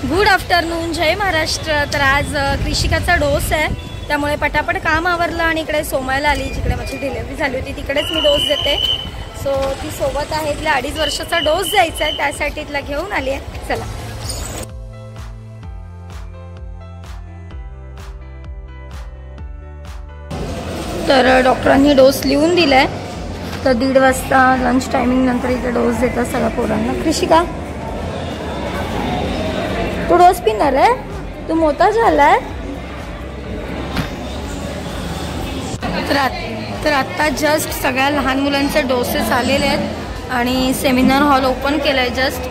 Good afternoon, जय महाराष्ट्र। तर आज कृषिकाचा dose आहे, त्यामुळे पटापट काम आवरलं आणि इकडे सोमायला आली, जिकडे माझी डिलिव्हरी झाली होती तिकडेच मी डोस देते। सो ती सोबत आहे, तिला 2.5 वर्षाचा डोस द्यायचा आहे, त्यासाठी तिला घेऊन आली आहे। चला तर डॉक्टरांनी डोस लिहून दिलाय, तर 1:30 वाजता लंच टायमिंग नंतर इथे डोस देतात सगळ्या पोरांना। कृषिका, तू डोस पिणार आहे? तू मोठा झालाय? तर आता जस्ट सगळ्या लहान मुलांचे डोसेस आलेले आहेत आणि सेमिनार हॉल ओपन केलाय जस्ट।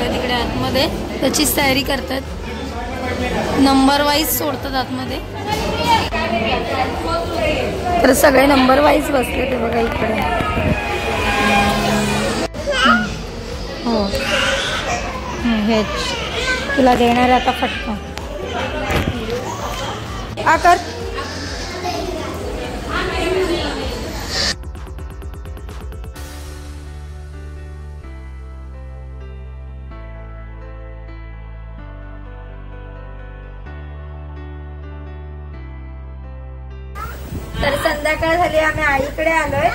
तिकडे आतमध्ये त्याचीच तयारी करतात, नंबर वाईज सोडतात आतमध्ये। तर सगळे नंबर वाईज बसले ते बघा इकडे। हो हेच तुला देणार आता फटका आकर। तर संध्याकाळ झाली, आम्ही आईकडे आलोय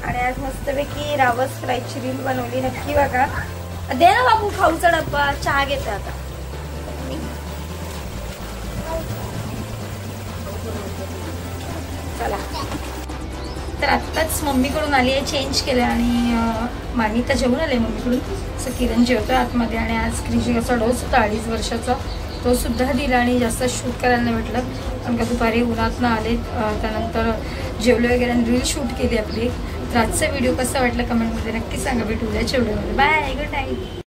आणि आज मस्तपैकी रावस फ्रायची रील बनवली, नक्की बघा। दे ना बाबू खाऊचा डब्बा, चहा घेते आता। चला, तर आत्ताच मम्मीकडून आली आहे, चेंज केलं आणि मानिता जेवून आले मम्मीकडून। असं किरण जेवतोय आतमध्ये आणि आज कृषिकाचा डोस होता 2.5 वर्षाचा, तो सुद्धा दिला आणि जास्त शूट करायला नाही म्हटलं, कारण का दुपारी उन्हातनं आले, त्यानंतर जेवले वगैरे आणि रील शूट केली आपली। तर आजचा व्हिडिओ कसा वाटला कमेंटमध्ये नक्की सांगा। भेटू उद्याच्या व्हिडिओमध्ये, बाय, गुड नाईट।